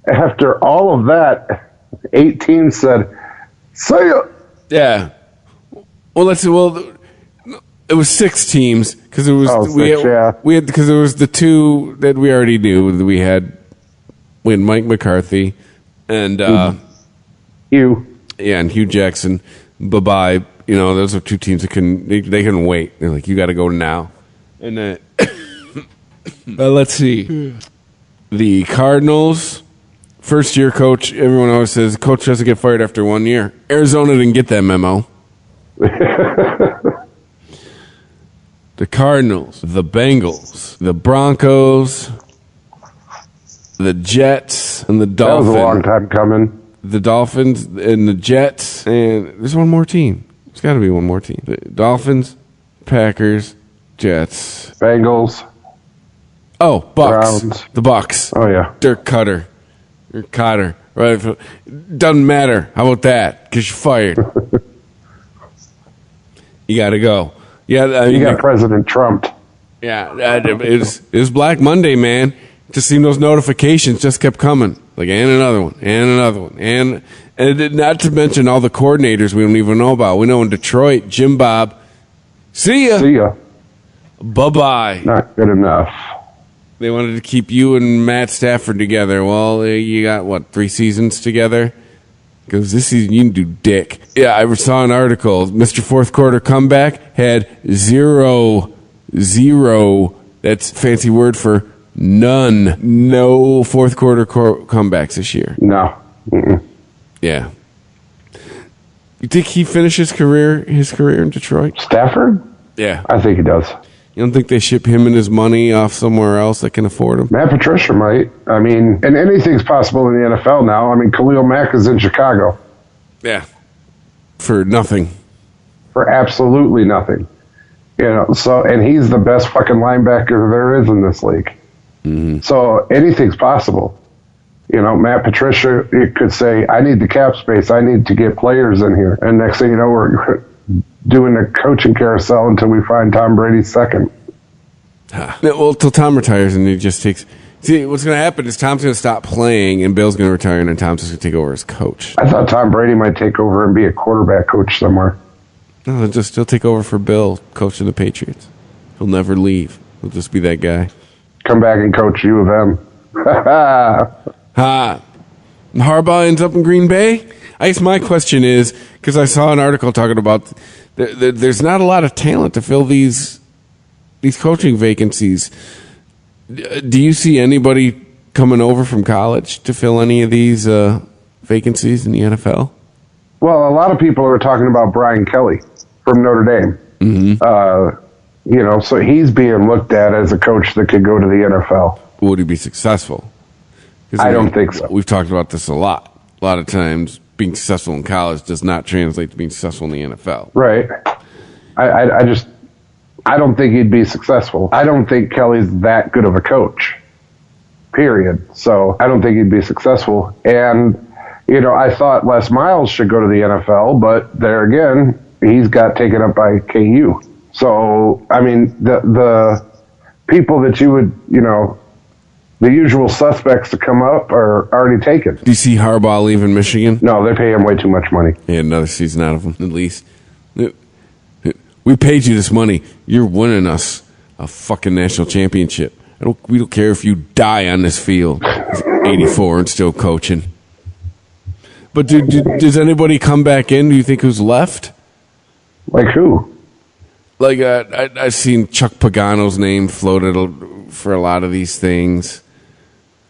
S5: after all of that, 8 teams said, see ya.
S4: Yeah. Well, let's see. Well, it was 6 teams because it was because it was the 2 that we already knew. We had Mike McCarthy and
S5: Hugh.
S4: Yeah, and Hugh Jackson. Bye-bye. Those are 2 teams that couldn't wait. They're like, you got to go now. And let's see. The Cardinals, first-year coach. Everyone always says coach doesn't get fired after 1 year. Arizona didn't get that memo. The Cardinals, the Bengals, the Broncos, the Jets, and the Dolphins.
S5: That was a long time coming.
S4: The Dolphins and the Jets, and there's one more team. There's got to be one more team. The Dolphins, Packers, Jets,
S5: Bengals.
S4: Oh, Bucks.
S5: Browns.
S4: The Bucks.
S5: Oh, yeah.
S4: Dirk Cotter. Right? Doesn't matter. How about that? Because you're fired. You got to go. Yeah,
S5: you got President Trump.
S4: Yeah, it was Black Monday, man. Just seemed those notifications just kept coming. Like, and another one, and another one. And not to mention all the coordinators we don't even know about. We know in Detroit, Jim Bob. See ya. Bye-bye.
S5: Not good enough.
S4: They wanted to keep you and Matt Stafford together. Well, you got, 3 seasons together? Because this season you can do dick. Yeah, I saw an article. Mr. Fourth Quarter Comeback had 0. That's fancy word for none. No fourth quarter comebacks this year.
S5: No. Mm-mm.
S4: Yeah. You think he finishes his career in Detroit?
S5: Stafford?
S4: Yeah.
S5: I think he does.
S4: You don't think they ship him and his money off somewhere else that can afford him?
S5: Matt Patricia might. I mean, and anything's possible in the NFL now. I mean, Khalil Mack is in Chicago.
S4: Yeah. For nothing.
S5: for absolutely nothing. So, and he's the best fucking linebacker there is in this league. Mm-hmm. So anything's possible. Matt Patricia, you could say, I need the cap space. I need to get players in here. And next thing you know, we're doing a coaching carousel until we find Tom Brady's second.
S4: Well, till Tom retires and he just takes... See, what's going to happen is Tom's going to stop playing and Bill's going to retire and then Tom's just going to take over as coach.
S5: I thought Tom Brady might take over and be a quarterback coach somewhere.
S4: No, he'll take over for Bill, coaching the Patriots. He'll never leave. He'll just be that guy.
S5: Come back and coach U of M.
S4: Harbaugh ends up in Green Bay? I guess my question is, because I saw an article talking about there's not a lot of talent to fill these coaching vacancies. Do you see anybody coming over from college to fill any of these vacancies in the NFL?
S5: Well, a lot of people are talking about Brian Kelly from Notre Dame. Mm-hmm. So he's being looked at as a coach that could go to the NFL.
S4: Would he be successful?
S5: I don't think so.
S4: We've talked about this a lot. A lot of times, being successful in college does not translate to being successful in the NFL.
S5: Right. I don't think he'd be successful. I don't think Kelly's that good of a coach, period. So I don't think he'd be successful. And, I thought Les Miles should go to the NFL, but there again, he's got taken up by KU. So, I mean, the people that you would, the usual suspects to come up are already taken.
S4: Do you see Harbaugh leaving Michigan?
S5: No, they pay him way too much money.
S4: Yeah, another season out of him, at least. We paid you this money. You're winning us a fucking national championship. We don't care if you die on this field. He's 84 and still coaching. But does anybody come back in? Do you think who's left?
S5: Like who?
S4: Like I've seen Chuck Pagano's name floated for a lot of these things.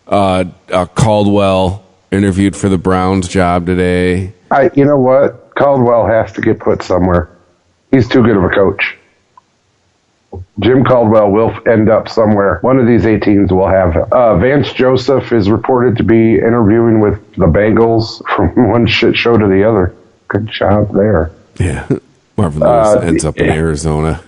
S4: Caldwell interviewed for the Browns job today.
S5: You know what? Caldwell has to get put somewhere. He's too good of a coach. Jim Caldwell will end up somewhere. One of these 8 teams will have him. Vance Joseph is reported to be interviewing with the Bengals from one shit show to the other. Good job there.
S4: Yeah. Marvin Lewis ends up in Arizona.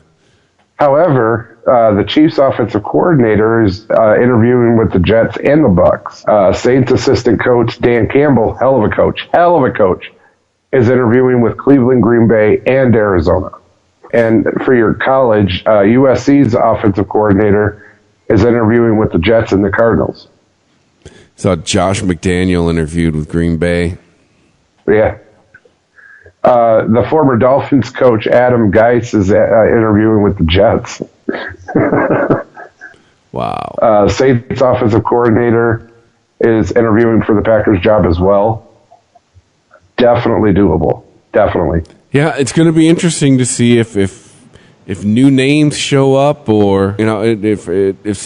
S5: However, the Chiefs offensive coordinator is interviewing with the Jets and the Bucks. Saints assistant coach Dan Campbell, hell of a coach, is interviewing with Cleveland, Green Bay, and Arizona. And for your college, USC's offensive coordinator is interviewing with the Jets and the Cardinals.
S4: Saw Josh McDaniel interviewed with Green Bay.
S5: Yeah. The former Dolphins coach, Adam Gase, is interviewing with the Jets.
S4: Wow.
S5: Saints offensive coordinator is interviewing for the Packers job as well. Definitely doable. Definitely.
S4: Yeah, it's going to be interesting to see if new names show up, or if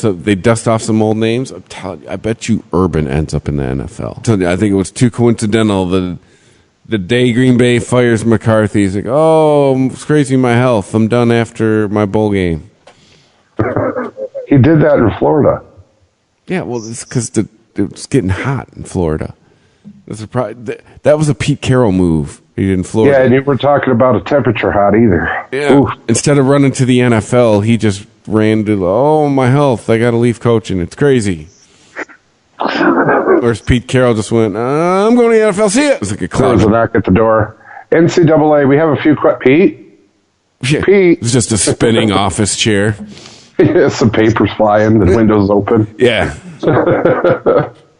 S4: they dust off some old names. I bet you Urban ends up in the NFL. So I think it was too coincidental. The day Green Bay fires McCarthy, he's like, "Oh, it's crazy my health. I'm done after my bowl game."
S5: He did that in Florida.
S4: Yeah, well, it's because it was getting hot in Florida. That was a Pete Carroll move. He did in Florida.
S5: Yeah, and you were talking about a temperature hot either.
S4: Yeah. Oof. Instead of running to the NFL, he just ran to, my health. I got to leave coaching. It's crazy. Whereas Pete Carroll just went, I'm going to the NFL. See ya. It was like a
S5: clown. There was a knock at the door. NCAA, we have a few Pete?
S4: Yeah,
S5: Pete.
S4: It's just a spinning office chair.
S5: Yeah, some papers flying, the windows open.
S4: Yeah.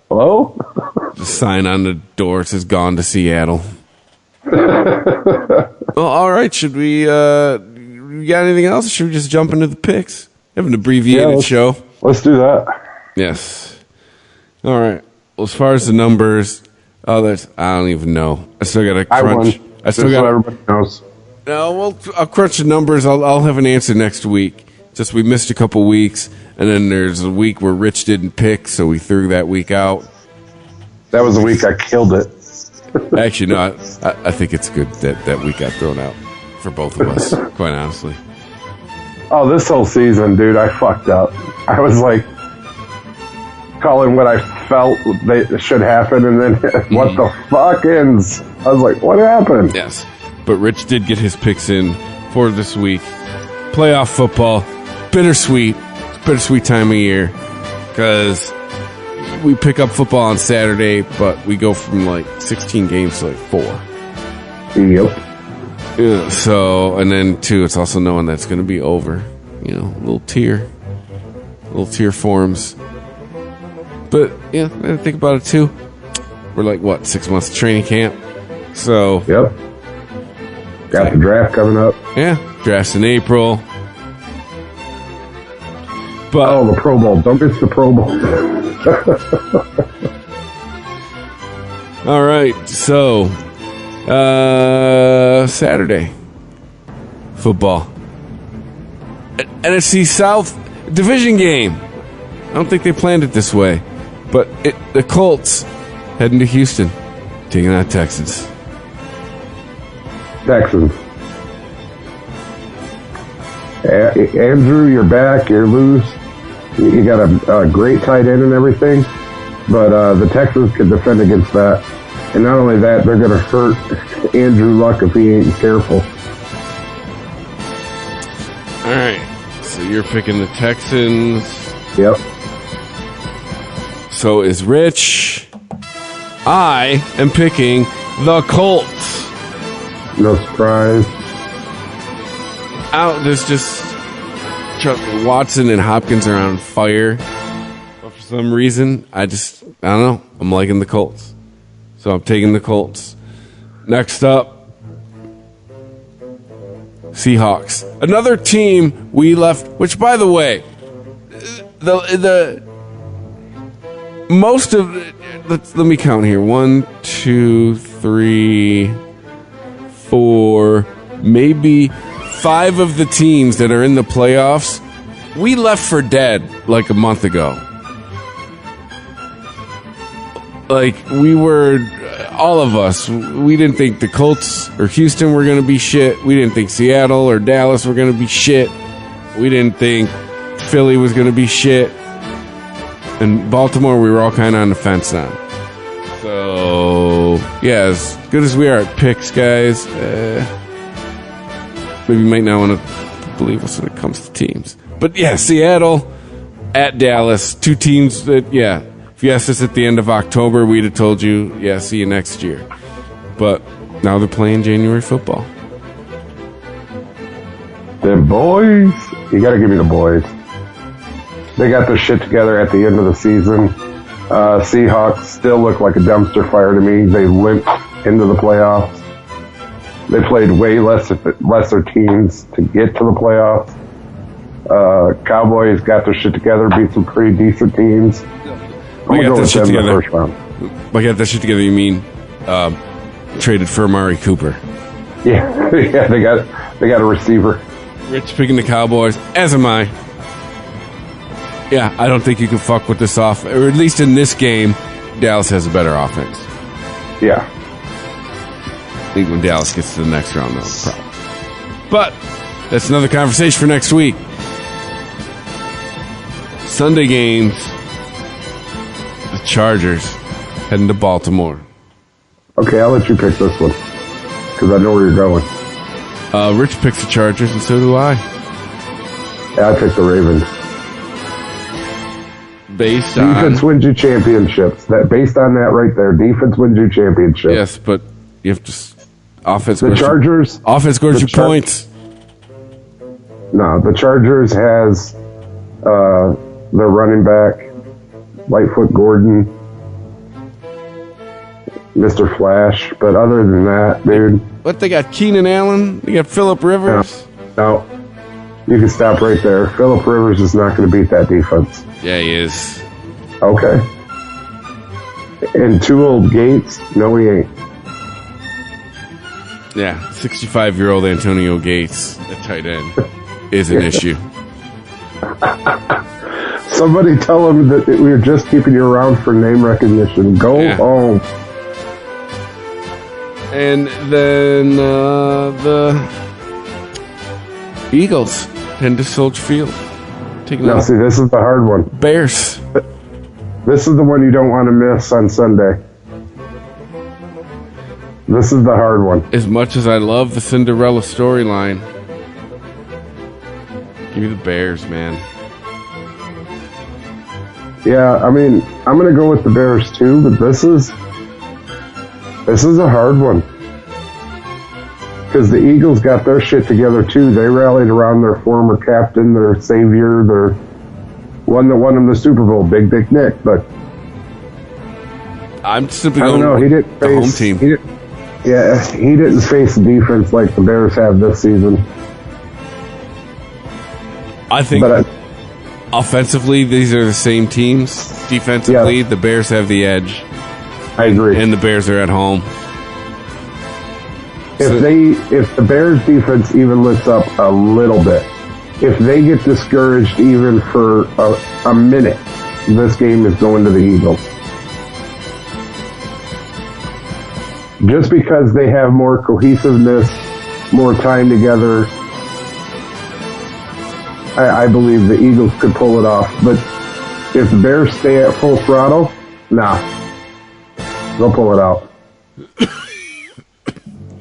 S5: Hello?
S4: The sign on the door says, "Gone to Seattle." Well, all right. Should we got anything else? Or should we just jump into the picks? Have an abbreviated show.
S5: Let's do that.
S4: Yes. All right. Well, as far as the numbers, I don't even know. I still got to crunch. I still got
S5: everybody knows.
S4: No, well, I'll crunch the numbers. I'll have an answer next week. Just we missed a couple weeks, and then there's a week where Rich didn't pick, so we threw that week out.
S5: That was the week I killed it.
S4: Actually, no, I think it's good that week got thrown out for both of us, quite honestly.
S5: Oh, this whole season, dude, I fucked up. I was like calling what I felt should happen, and then what the fuck ends? I was like, what happened?
S4: Yes. but Rich did get his picks in for this week. Playoff football, bittersweet time of year because we pick up football on Saturday, but we go from like 16 games to like 4.
S5: Yep.
S4: Yeah, so, and then too, it's also knowing that's going to be over. You know, little tier forms. But yeah, I didn't think about it too. We're like, what, 6 months of training camp? So,
S5: Yep. Got the draft coming up.
S4: yeah, drafts in April. But
S5: Oh, the Pro Bowl. Don't miss the Pro Bowl.
S4: all right, so Saturday football, NFC South division game. I don't think they planned it this way, but the Colts heading to Houston, taking on Texans.
S5: Texans. Andrew, you're back. You're loose. You got a great tight end and everything, but the Texans can defend against that. And not only that, they're going to hurt Andrew Luck if he ain't careful.
S4: All right, so you're picking the Texans.
S5: Yep.
S4: So is Rich. I am picking the Colts.
S5: No surprise.
S4: Out, there's just Watson and Hopkins are on fire. But for some reason, I don't know. I'm liking the Colts. So I'm taking the Colts. Next up, Seahawks. Another team we left, which by the way, the most of let me count here. 1, 2, 3, 4, maybe 5 of the teams that are in the playoffs, we left for dead like a month ago. Like, we were, all of us, we didn't think the Colts or Houston were going to be shit. We didn't think Seattle or Dallas were going to be shit. We didn't think Philly was going to be shit. And Baltimore, we were all kind of on the fence on. So, yeah, as good as we are at picks, guys, maybe you might not want to believe us when it comes to teams. But yeah, Seattle at Dallas, 2 teams that, yeah, if you asked us at the end of October, we'd have told you, yeah, see you next year. But now they're playing January football.
S5: The boys. You got to give me the boys. They got their shit together at the end of the season. Seahawks still look like a dumpster fire to me. They limped into the playoffs. They played way lesser teams to get to the playoffs. Cowboys got their shit together, beat some pretty decent teams. I'm going to go with them in the first round.
S4: By got that shit together, you mean traded for Amari Cooper?
S5: Yeah, yeah, they got a receiver.
S4: Rich picking the Cowboys, as am I. Yeah, I don't think you can fuck with this off, or at least in this game, Dallas has a better offense.
S5: Yeah.
S4: I think when Dallas gets to the next round, though, probably. But that's another conversation for next week. Sunday games. The Chargers heading to Baltimore.
S5: Okay, I'll let you pick this one because I know where you're going.
S4: Rich picks the Chargers, and so do I.
S5: Yeah, I picked the Ravens.
S4: Based on
S5: Defense wins you championships. Based on that right there, defense wins you championships.
S4: yes, but you have to offense.
S5: The Chargers.
S4: Offense scores you points.
S5: No, the Chargers has their running back, Lightfoot Gordon, Mr. Flash. But other than that, dude.
S4: What, they got Keenan Allen? They got Phillip Rivers?
S5: No, you can stop right there. Phillip Rivers is not going to beat that defense.
S4: Yeah, he is.
S5: Okay. And 2 old Gates? No, he ain't.
S4: Yeah, 65-year-old Antonio Gates at tight end is an issue.
S5: Somebody tell him that we were just keeping you around for name recognition. Go home.
S4: And then the Eagles heading to Soldier Field. Taking
S5: Now,
S4: out
S5: see, this is the hard one.
S4: Bears.
S5: This is the one you don't want to miss on Sunday. This is the hard one.
S4: As much as I love the Cinderella storyline, give me the Bears, man.
S5: Yeah, I mean, I'm going to go with the Bears too, but this is a hard one. Because the Eagles got their shit together too. They rallied around their former captain, their savior, their one that won them the Super Bowl, Big Dick Nick. But
S4: I'm simply
S5: I don't
S4: going
S5: know. He
S4: with
S5: didn't
S4: the home
S5: face.
S4: team.
S5: He didn't face a defense like the Bears have this season.
S4: I think
S5: But
S4: offensively, these are the same teams. Defensively, the Bears have the edge,
S5: I agree.
S4: and the Bears are at home.
S5: If the Bears defense even lifts up a little bit, if they get discouraged even for a minute, this game is going to the Eagles. Just because they have more cohesiveness, more time together, I believe the Eagles could pull it off. But if the Bears stay at full throttle, nah, they'll pull it out.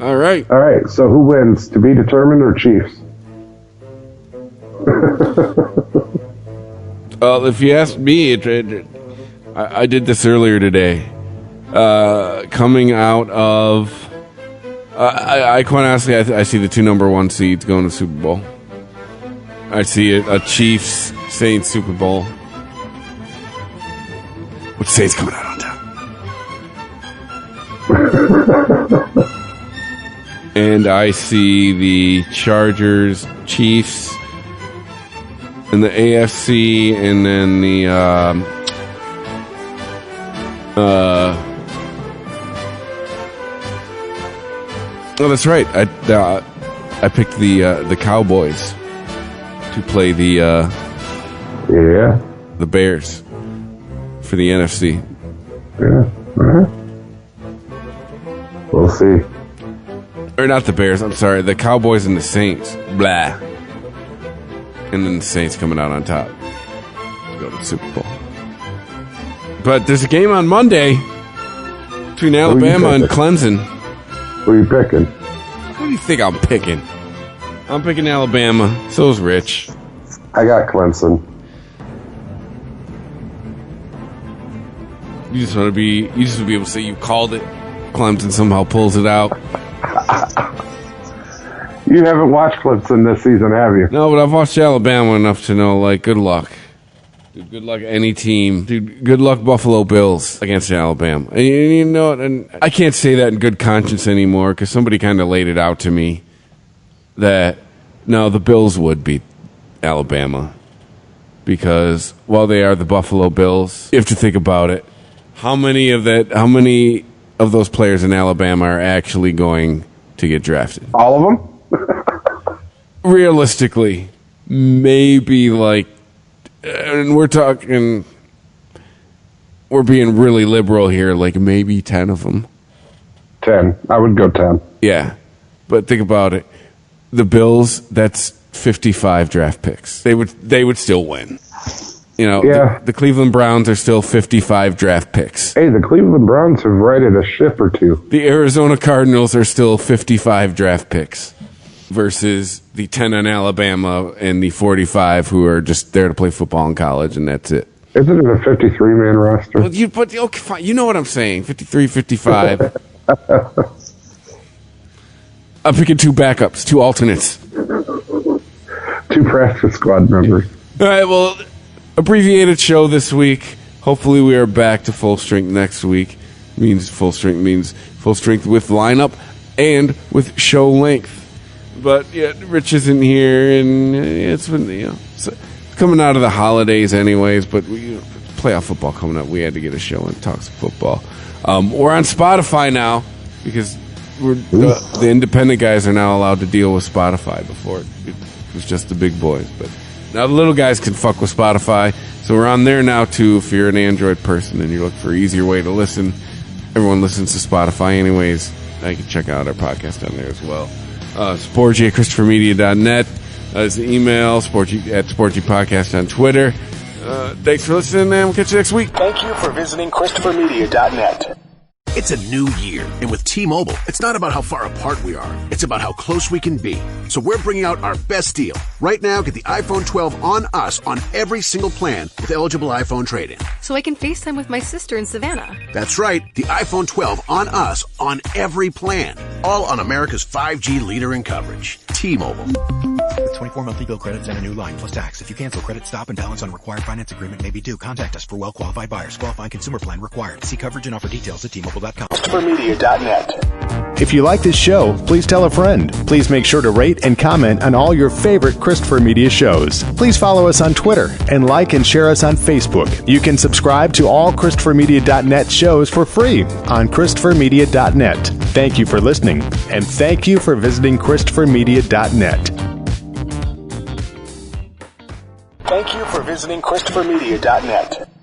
S4: All right.
S5: All right, so who wins? To be determined or Chiefs?
S4: If you ask me, I did this earlier today. Coming out of, I quite honestly, I see the 2 number 1 seeds going to the Super Bowl. I see a Chiefs Saints Super Bowl with Saints coming out on top. And I see the Chargers Chiefs in the AFC, and then the oh, that's right. I picked the Cowboys to play the Bears for the NFC.
S5: Yeah. Uh-huh. We'll see.
S4: Or not the Bears, I'm sorry. The Cowboys and the Saints. Blah. And then the Saints coming out on top to go to the Super Bowl. But there's a game on Monday between Alabama and Clemson.
S5: Who are you picking?
S4: Who do you think I'm picking? I'm picking Alabama. So's Rich.
S5: I got Clemson.
S4: You just want to be able to say you called it. Clemson somehow pulls it out.
S5: You haven't watched Clemson this season, have you?
S4: No, but I've watched Alabama enough to know, like, good luck. Dude, good luck any team. Dude, good luck Buffalo Bills against Alabama. And you know what? And I can't say that in good conscience anymore because somebody kind of laid it out to me that, no, the Bills would beat Alabama because while they are the Buffalo Bills, you have to think about it. How many of those players in Alabama are actually going to get drafted?
S5: All of them?
S4: Realistically, maybe like, and we're being really liberal here, like maybe 10 of them.
S5: 10. I would go 10.
S4: Yeah. But think about it. The Bills, that's 55 draft picks. They would still win. You know,
S5: yeah.
S4: The Cleveland Browns are still 55 draft picks.
S5: Hey, the Cleveland Browns have righted a ship or two.
S4: The Arizona Cardinals are still 55 draft picks versus the 10 on Alabama and the 45 who are just there to play football in college, and that's it.
S5: Isn't it a 53-man roster?
S4: Well, okay, fine. You know what I'm saying. 53, 55. I'm picking 2 backups, 2 alternates.
S5: 2 practice squad members.
S4: All right, well, abbreviated show this week. Hopefully we are back to full strength next week. Full strength with lineup and with show length. But yeah, Rich isn't here, and it's been it's coming out of the holidays anyways. But playoff football coming up, we had to get a show and talk some football. We're on Spotify now because the independent guys are now allowed to deal with Spotify. Before it was just the big boys, but now the little guys can fuck with Spotify. So we're on there now too. If you're an Android person and you're looking for an easier way to listen, everyone listens to Spotify anyways. Now you can check out our podcast on there as well. Sporgy at ChristopherMedia.net is the email. Sporgy at Sporgy Podcast on Twitter. Thanks for listening, and we'll catch you next week.
S1: Thank you for visiting ChristopherMedia.net.
S7: It's a new year, and with T-Mobile, it's not about how far apart we are. It's about how close we can be. So we're bringing out our best deal. Right now, get the iPhone 12 on us on every single plan with eligible iPhone trade-in.
S8: So I can FaceTime with my sister in Savannah.
S7: That's right, the iPhone 12 on us on every plan. All on America's 5G leader in coverage. T-Mobile.
S9: With 24 monthly bill credits and a new line plus tax. If you cancel, credit stop and balance on required finance agreement may be due. Contact us for well-qualified buyers. Qualifying consumer plan required. See coverage and offer details at T-Mobile.com.
S1: ChristopherMedia.net.
S3: If you like this show, please tell a friend. Please make sure to rate and comment on all your favorite Christopher Media shows. Please follow us on Twitter and like and share us on Facebook. You can subscribe to all ChristopherMedia.net shows for free on ChristopherMedia.net. Thank you for listening, and thank you for visiting ChristopherMedia.net.
S1: Thank you for visiting ChristopherMedia.net.